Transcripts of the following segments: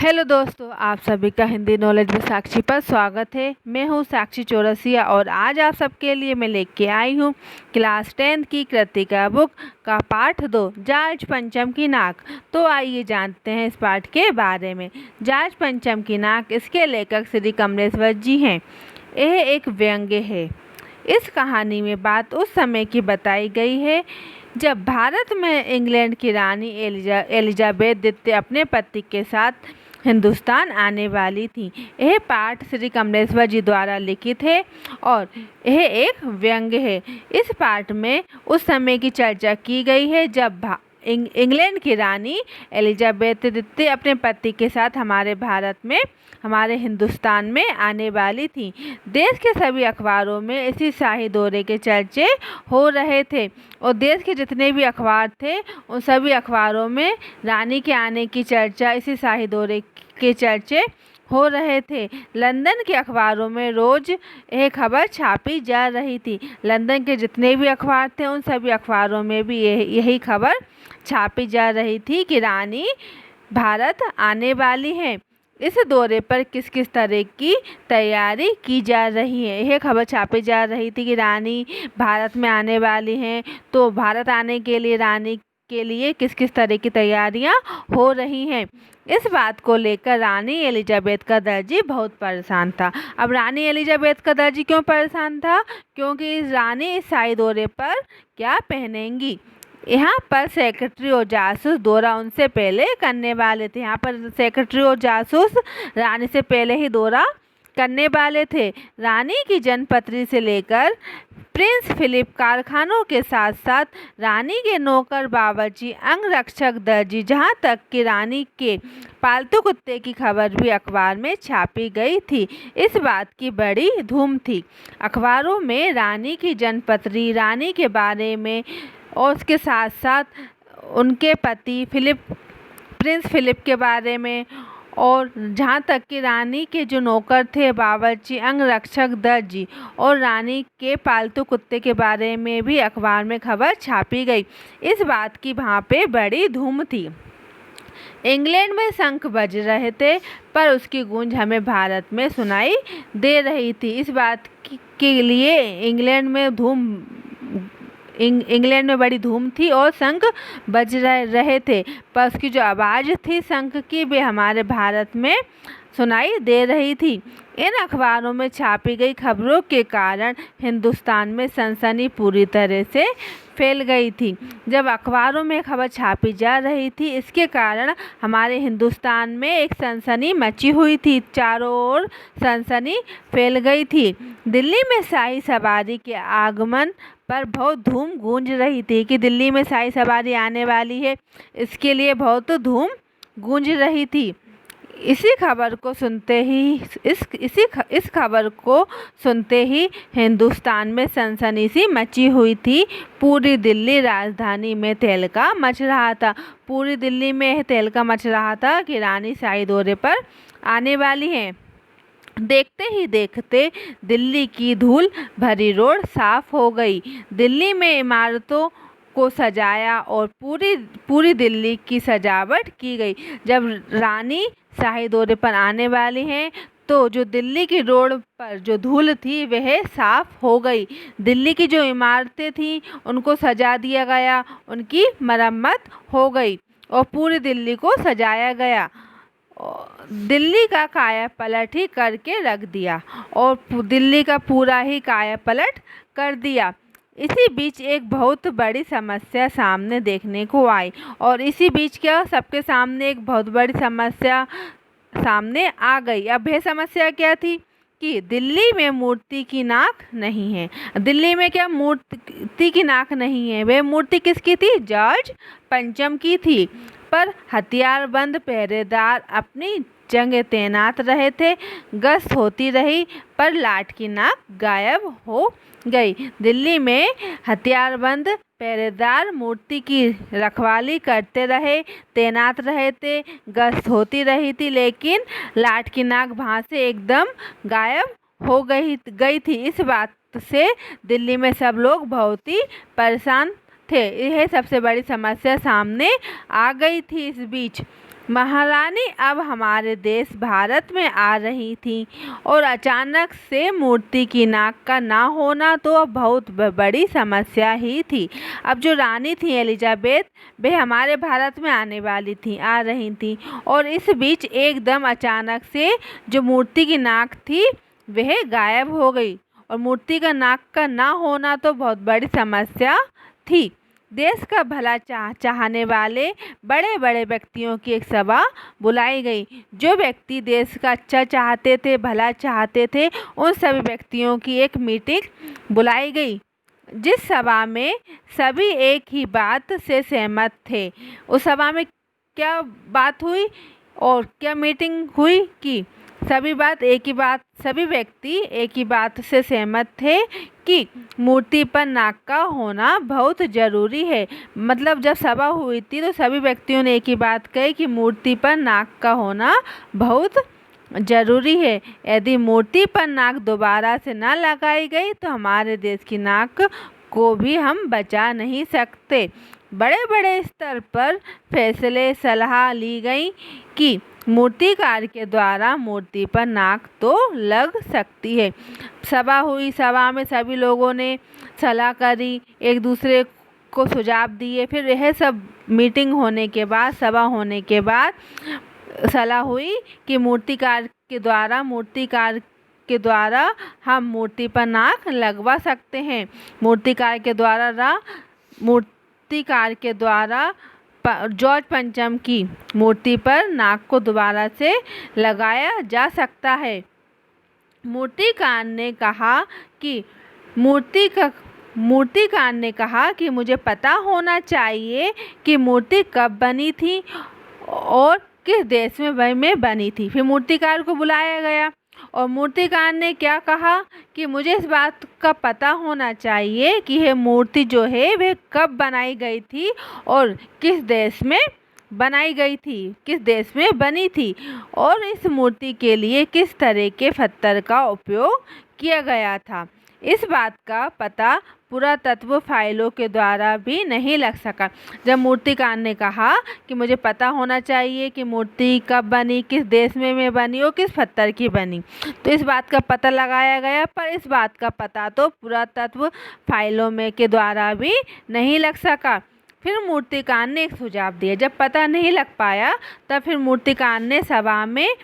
Hello दोस्तों, आप सभी का हिंदी नॉलेज में साक्षी पर स्वागत है। मैं हूँ साक्षी चौरसिया और आज आप सबके लिए मैं लेके आई हूँ क्लास 10 की कृतिका बुक का पाठ 2 जार्ज पंचम की नाक। तो आइए जानते हैं इस पाठ के बारे में। जार्ज पंचम की नाक, इसके लेखक श्री कमलेश्वर जी हैं। यह एक व्यंग्य है। इस कहानी में बात उस समय की बताई गई है जब भारत में इंग्लैंड की रानी एलिजाबेथ द्वितीय अपने पति के साथ हिंदुस्तान आने वाली थी। यह पाठ श्री कमलेश्वर जी द्वारा लिखित है और यह एक व्यंग्य है। इस पाठ में उस समय की चर्चा की गई है जब इंग्लैंड की रानी एलिजाबेथ द्वितीय अपने पति के साथ हमारे हिंदुस्तान में आने वाली थी। देश के सभी अखबारों में इसी शाही दौरे के चर्चे हो रहे थे और देश के जितने भी अखबार थे उन सभी अखबारों में रानी के आने की चर्चा, इसी शाही दौरे के चर्चे हो रहे थे। लंदन के अखबारों में रोज़ यह खबर छापी जा रही थी। लंदन के जितने भी अखबार थे उन सभी अखबारों में भी यही खबर छापी जा रही थी कि रानी भारत आने वाली है। इस दौरे पर किस किस तरह की तैयारी की जा रही है, यह खबर छापी जा रही थी कि रानी भारत में आने वाली हैं। तो भारत आने के लिए रानी के लिए किस किस तरह की तैयारियां हो रही हैं। इस बात को लेकर रानी एलिजाबेथ का दर्जी बहुत परेशान था। अब रानी एलिजाबेथ का दर्जी क्यों परेशान था? क्योंकि रानी इस शाही दौरे पर क्या पहनेंगी। यहाँ पर सेक्रेटरी और जासूस दौरा उनसे पहले करने वाले थे। यहाँ पर सेक्रेटरी और जासूस रानी से पहले ही दौरा करने वाले थे। रानी की जन्मपत्री से लेकर प्रिंस फिलिप कारखानों के साथ साथ रानी के नौकर, बावर्ची, अंगरक्षक, दर्जी, जहाँ तक कि रानी के पालतू कुत्ते की खबर भी अखबार में छापी गई थी। इस बात की बड़ी धूम थी। अखबारों में रानी की जन्मपत्री, रानी के बारे में और उसके साथ साथ उनके पति प्रिंस फिलिप के बारे में, और जहाँ तक कि रानी के जो नौकर थे, बावर्ची, अंगरक्षक, दर्जी और रानी के पालतू कुत्ते के बारे में भी अखबार में खबर छापी गई। इस बात की वहाँ पे बड़ी धूम थी। इंग्लैंड में शंख बज रहे थे पर उसकी गूंज हमें भारत में सुनाई दे रही थी। इस बात के लिए इंग्लैंड में बड़ी धूम थी और शंख बज रहे थे, पर उसकी जो आवाज़ थी शंख की, वे हमारे भारत में सुनाई दे रही थी। इन अखबारों में छापी गई खबरों के कारण हिंदुस्तान में सनसनी पूरी तरह से फैल गई थी। जब अखबारों में खबर छापी जा रही थी, इसके कारण हमारे हिंदुस्तान में एक सनसनी मची हुई थी। चारों ओर सनसनी फैल गई थी। दिल्ली में शाही सवारी के आगमन पर बहुत धूम गूंज रही थी कि दिल्ली में शाही सवारी आने वाली है, इसके लिए बहुत धूम गूंज रही थी। इसी खबर को सुनते ही हिंदुस्तान में सनसनी सी मची हुई थी। पूरी दिल्ली राजधानी में तहलका मच रहा था। पूरी दिल्ली में तहलका मच रहा था कि रानी शाही दौरे पर आने वाली हैं। देखते ही देखते दिल्ली की धूल भरी रोड साफ हो गई। दिल्ली में इमारतों को सजाया और पूरी दिल्ली की सजावट की गई। जब रानी शाही दौरे पर आने वाली हैं तो जो दिल्ली की रोड पर जो धूल थी वह साफ हो गई। दिल्ली की जो इमारतें थीं उनको सजा दिया गया, उनकी मरम्मत हो गई और पूरी दिल्ली को सजाया गया। दिल्ली का काया पलट ही करके रख दिया और दिल्ली का पूरा ही काया पलट कर दिया। इसी बीच एक बहुत बड़ी समस्या सामने देखने को आई और इसी बीच क्या सबके सामने एक बहुत बड़ी समस्या सामने आ गई। अब यह समस्या क्या थी कि दिल्ली में मूर्ति की नाक नहीं है। दिल्ली में क्या मूर्ति की नाक नहीं है? वह मूर्ति किसकी थी? जॉर्ज पंचम की थी। पर हथियारबंद पहरेदार अपनी जगह तैनात रहे थे। गश्त होती रही पर लाट की नाक गायब हो गई। दिल्ली में हथियारबंद पहरेदार मूर्ति की रखवाली करते रहे, तैनात रहे थे, गश्त होती रही थी, लेकिन लाट की नाक वहाँ से एकदम गायब हो गई थी। इस बात से दिल्ली में सब लोग बहुत ही परेशान थे। यह सबसे बड़ी समस्या सामने आ गई थी। इस बीच महारानी अब हमारे देश भारत में आ रही थी और अचानक से मूर्ति की नाक का ना होना तो अब बहुत बड़ी समस्या ही थी। अब जो रानी थी एलिजाबेथ, वे हमारे भारत में आने वाली थी, आ रही थी, और इस बीच एकदम अचानक से जो मूर्ति की नाक थी वह गायब हो गई और मूर्ति का नाक का ना होना तो बहुत बड़ी समस्या थी। देश का भला चाहने वाले बड़े बड़े व्यक्तियों की एक सभा बुलाई गई। जो व्यक्ति देश का अच्छा चाहते थे, भला चाहते थे, उन सभी व्यक्तियों की एक मीटिंग बुलाई गई, जिस सभा में सभी एक ही बात से सहमत थे। उस सभा में क्या बात हुई और क्या मीटिंग हुई कि सभी व्यक्ति एक ही बात से सहमत थे कि मूर्ति पर नाक का होना बहुत ज़रूरी है। मतलब जब सभा हुई थी तो सभी व्यक्तियों ने एक ही बात कही कि मूर्ति पर नाक का होना बहुत ज़रूरी है। यदि मूर्ति पर नाक दोबारा से ना लगाई गई तो हमारे देश की नाक को भी हम बचा नहीं सकते। बड़े बड़े स्तर पर फैसले सलाह ली गई कि मूर्तिकार के द्वारा मूर्ति पर नाक तो लग सकती है। सभा हुई, सभा में सभी लोगों ने सलाह करी, एक दूसरे को सुझाव दिए। फिर यह सब मीटिंग होने के बाद, सभा होने के बाद सलाह हुई कि मूर्तिकार के द्वारा हम मूर्ति पर नाक लगवा सकते हैं। मूर्तिकार के द्वारा जॉर्ज पंचम की मूर्ति पर नाक को दोबारा से लगाया जा सकता है। मूर्तिकार ने कहा कि मुझे पता होना चाहिए कि मूर्ति कब बनी थी और किस देश में बनी थी। फिर मूर्तिकार को बुलाया गया और मूर्तिकार ने क्या कहा कि मुझे इस बात का पता होना चाहिए कि यह मूर्ति जो है वह कब बनाई गई थी और किस देश में बनाई गई थी, किस देश में बनी थी, और इस मूर्ति के लिए किस तरह के पत्थर का उपयोग किया गया था। इस बात का पता पुरातत्व फाइलों के द्वारा भी नहीं लग सका। जब मूर्तिकार ने कहा कि मुझे पता होना चाहिए कि मूर्ति कब बनी, किस देश में बनी और किस पत्थर की बनी, तो इस बात का पता लगाया गया, पर इस बात का पता तो पुरातत्व फाइलों में के द्वारा भी नहीं लग सका। फिर मूर्तिकार ने एक सुझाव दिया। जब पता नहीं लग पाया तब फिर मूर्तिकार ने सभा में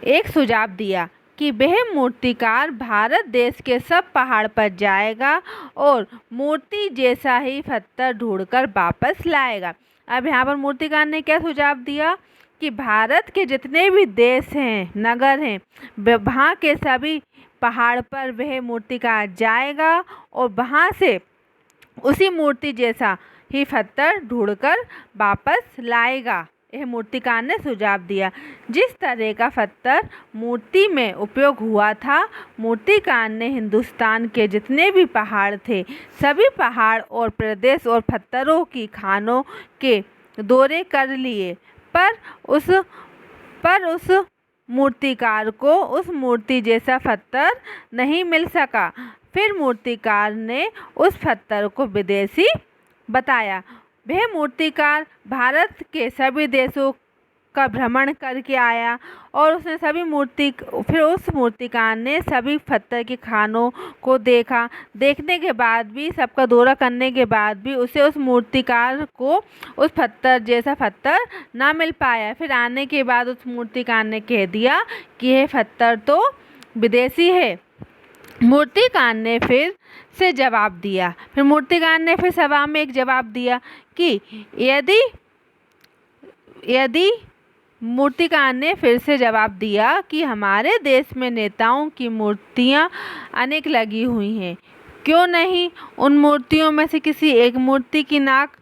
एक सुझाव दिया कि वह मूर्तिकार भारत देश के सब पहाड़ पर जाएगा और मूर्ति जैसा ही पत्थर ढूंढकर वापस लाएगा। अब यहाँ पर मूर्तिकार ने क्या सुझाव दिया कि भारत के जितने भी देश हैं, नगर हैं, वहाँ के सभी पहाड़ पर वह मूर्तिकार जाएगा और वहाँ से उसी मूर्ति जैसा ही पत्थर ढूंढकर वापस लाएगा। यह मूर्तिकार ने सुझाव दिया। जिस तरह का पत्थर मूर्ति में उपयोग हुआ था, मूर्तिकार ने हिंदुस्तान के जितने भी पहाड़ थे, सभी पहाड़ और प्रदेश और पत्थरों की खानों के दौरे कर लिए, पर उस मूर्तिकार को उस मूर्ति जैसा पत्थर नहीं मिल सका। फिर मूर्तिकार ने उस पत्थर को विदेशी बताया। वह मूर्तिकार भारत के सभी देशों का भ्रमण करके आया और उसने फिर उस मूर्तिकार ने सभी पत्थर की खानों को देखा। देखने के बाद भी, सबका दौरा करने के बाद भी उसे उस मूर्तिकार को उस पत्थर जैसा पत्थर ना मिल पाया। फिर आने के बाद उस मूर्तिकार ने कह दिया कि यह पत्थर तो विदेशी है। मूर्तिकार ने फिर से जवाब दिया। फिर मूर्तिकार ने फिर सभा में एक जवाब दिया कि यदि मूर्तिकार ने फिर से जवाब दिया कि हमारे देश में नेताओं की मूर्तियां अनेक लगी हुई हैं, क्यों नहीं उन मूर्तियों में से किसी एक मूर्ति की नाक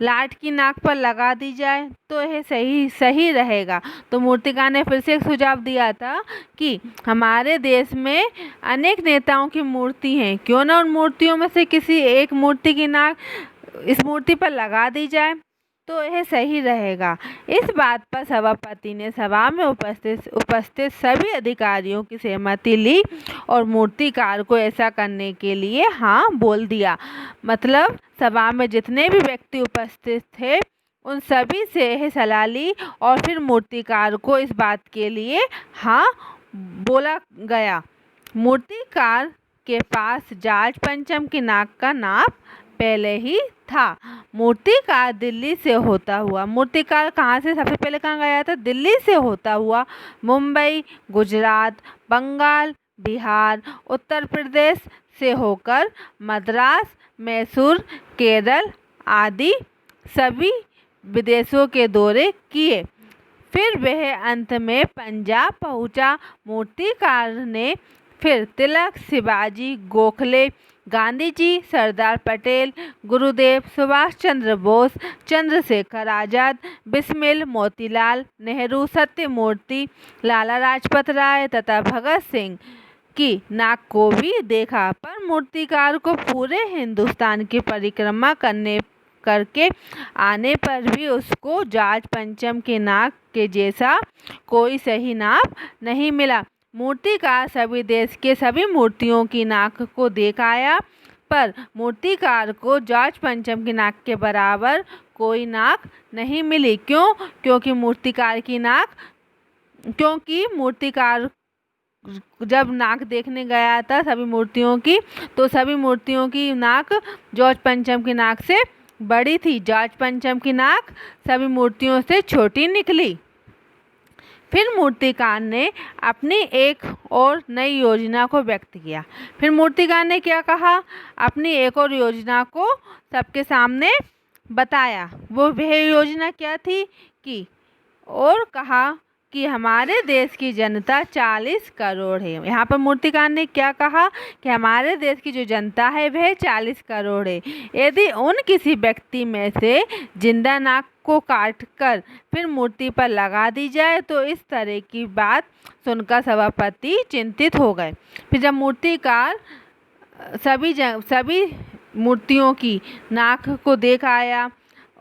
लाट की नाक पर लगा दी जाए तो यह सही रहेगा। तो मूर्तिकार ने फिर से एक सुझाव दिया था कि हमारे देश में अनेक नेताओं की मूर्ति हैं, क्यों ना उन मूर्तियों में से किसी एक मूर्ति की नाक इस मूर्ति पर लगा दी जाए तो यह सही रहेगा। इस बात पर सभापति ने सभा में उपस्थित सभी अधिकारियों की सहमति ली और मूर्तिकार को ऐसा करने के लिए हाँ बोल दिया। मतलब सभा में जितने भी व्यक्ति उपस्थित थे उन सभी से यह सलाह ली और फिर मूर्तिकार को इस बात के लिए हाँ बोला गया। मूर्तिकार के पास जाट पंचम की नाक का नाप पहले ही था। मूर्तिकार दिल्ली से होता हुआ, मूर्तिकार कहाँ से सबसे पहले कहाँ गया था? दिल्ली से होता हुआ मुंबई, गुजरात, बंगाल, बिहार, उत्तर प्रदेश से होकर मद्रास, मैसूर, केरल आदि सभी विदेशों के दौरे किए। फिर वह अंत में पंजाब पहुंचा। मूर्तिकार ने फिर तिलक, शिवाजी, गोखले, गांधी जी, सरदार पटेल, गुरुदेव, सुभाष चंद्र बोस, चंद्रशेखर आज़ाद, बिस्मिल, मोतीलाल नेहरू, सत्यमूर्ति, लाला लाजपत राय तथा भगत सिंह की नाक को भी देखा, पर मूर्तिकार को पूरे हिंदुस्तान की परिक्रमा करके आने पर भी उसको जाट पंचम के नाक के जैसा कोई सही नाप नहीं मिला। मूर्तिकार सभी देश के सभी मूर्तियों की नाक को देख आया, पर मूर्तिकार को जाट पंचम की नाक के बराबर कोई नाक नहीं मिली। क्यों? क्योंकि मूर्तिकार जब नाक देखने गया था सभी मूर्तियों की, तो सभी मूर्तियों की नाक जाट पंचम की नाक से बड़ी थी। जाट पंचम की नाक सभी मूर्तियों से छोटी निकली। फिर मूर्तिकार ने अपनी एक और नई योजना को व्यक्त किया। फिर मूर्तिकार ने क्या कहा? अपनी एक और योजना को सबके सामने बताया। वह योजना क्या थी और कहा कि हमारे देश की जनता 40 करोड़ है। यहाँ पर मूर्तिकार ने क्या कहा कि हमारे देश की जो जनता है वह 40 करोड़ है। यदि उन किसी व्यक्ति में से जिंदा नाक को काटकर फिर मूर्ति पर लगा दी जाए तो इस तरह की बात सुनकर सभापति चिंतित हो गए। फिर जब मूर्तिकार सभी मूर्तियों की नाक को देख आया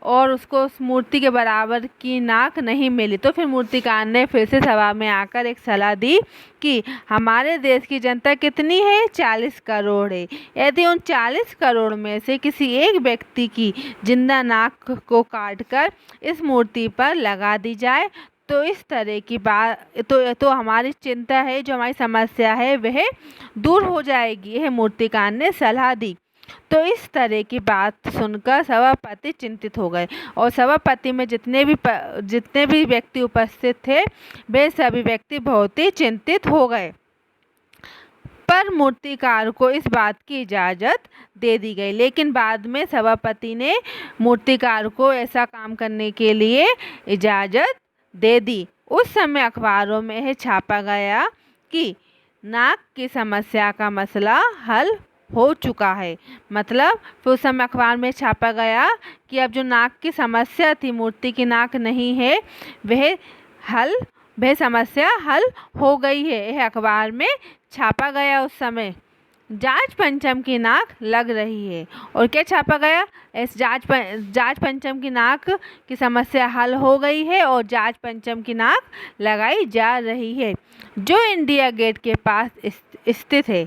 और उसको उस मूर्ति के बराबर की नाक नहीं मिली, तो फिर मूर्तिकार ने फिर से सभा में आकर एक सलाह दी कि हमारे देश की जनता कितनी है? 40 करोड़ है। यदि उन 40 करोड़ में से किसी एक व्यक्ति की जिंदा नाक को काटकर इस मूर्ति पर लगा दी जाए तो इस तरह की बात तो हमारी चिंता है, जो हमारी समस्या है वह दूर हो जाएगी। यह मूर्तिकार ने सलाह दी। तो इस तरह की बात सुनकर सभापति चिंतित हो गए और सभापति में जितने भी व्यक्ति उपस्थित थे वे सभी व्यक्ति बहुत ही चिंतित हो गए। पर मूर्तिकार को इस बात की इजाज़त दे दी गई, लेकिन बाद में सभापति ने मूर्तिकार को ऐसा काम करने के लिए इजाज़त दे दी। उस समय अखबारों में यह छापा गया कि नाक की समस्या का मसला हल हो चुका है। मतलब फिर उस समय अखबार में छापा गया कि अब जो नाक की समस्या थी, मूर्ति की नाक नहीं है, वह समस्या हल हो गई है। यह अखबार में छापा गया। उस समय जाट पंचम की नाक लग रही है। और क्या छापा गया? इस जाट पंचम की नाक की समस्या हल हो गई है और जाट पंचम की नाक लगाई जा रही है, जो इंडिया गेट के पास स्थित है।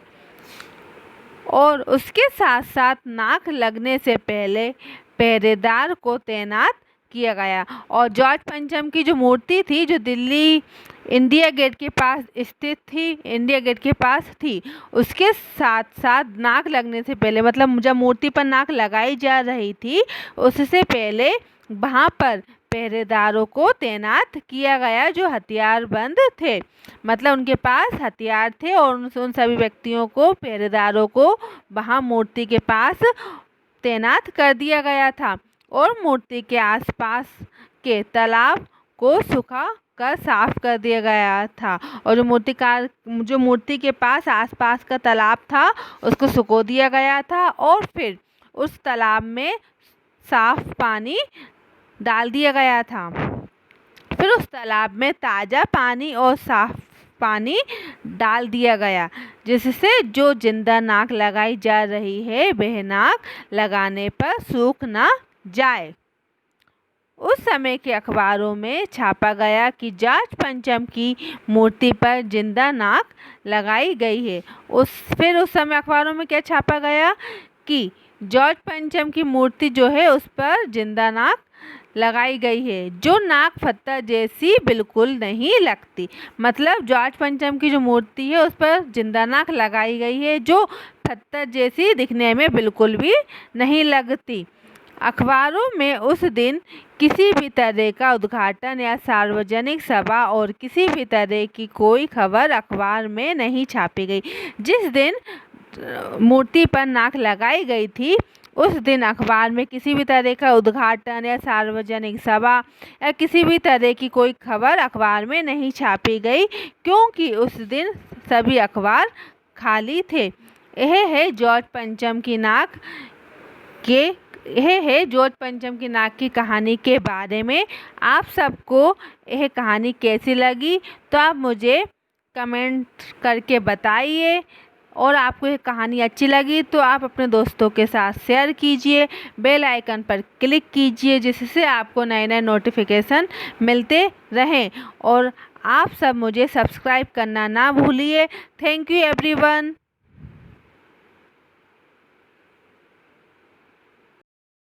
और उसके साथ साथ नाक लगने से पहले पहरेदार को तैनात किया गया। और जाट पंचम की जो मूर्ति थी, जो दिल्ली इंडिया गेट के पास स्थित थी, इंडिया गेट के पास थी, उसके साथ साथ नाक लगने से पहले, मतलब जब मूर्ति पर नाक लगाई जा रही थी उससे पहले वहाँ पर पहरेदारों को तैनात किया गया जो हथियारबंद थे। मतलब उनके पास हथियार थे और उन सभी व्यक्तियों को, पहरेदारों को वहाँ मूर्ति के पास तैनात कर दिया गया था। और मूर्ति के आसपास के तालाब को सुखा कर साफ कर दिया गया था। और जो मूर्ति के पास आसपास का तालाब था उसको सुखो दिया गया था और फिर उस तालाब में साफ पानी डाल दिया गया था। फिर उस तालाब में ताज़ा पानी और साफ पानी डाल दिया गया, जिससे जो जिंदा नाक लगाई जा रही है वह नाक लगाने पर सूख ना जाए। उस समय के अखबारों में छापा गया कि जाट पंचम की मूर्ति पर जिंदा नाक लगाई गई है। फिर उस समय अखबारों में क्या छापा गया कि जाट पंचम की मूर्ति जो है उस पर जिंदा नाक लगाई गई है जो नाग पत्थर जैसी बिल्कुल नहीं लगती। मतलब जॉर्ज पंचम की जो मूर्ति है उस पर जिंदा नाग लगाई गई है जो पत्थर जैसी दिखने में बिल्कुल भी नहीं लगती। अखबारों में उस दिन किसी भी तरह का उद्घाटन या सार्वजनिक सभा और किसी भी तरह की कोई खबर अखबार में नहीं छापी गई। जिस दिन मूर्ति पर नाक लगाई गई थी उस दिन अखबार में किसी भी तरह का उद्घाटन या सार्वजनिक सभा या किसी भी तरह की कोई खबर अखबार में नहीं छापी गई, क्योंकि उस दिन सभी अखबार खाली थे। यह है जॉर्ज पंचम की नाक की कहानी के बारे में। आप सबको यह कहानी कैसी लगी तो आप मुझे कमेंट करके बताइए, और आपको यह कहानी अच्छी लगी तो आप अपने दोस्तों के साथ शेयर कीजिए, बेल आइकन पर क्लिक कीजिए जिससे आपको नए नए नोटिफिकेशन मिलते रहें, और आप सब मुझे सब्सक्राइब करना ना भूलिए। Thank you everyone.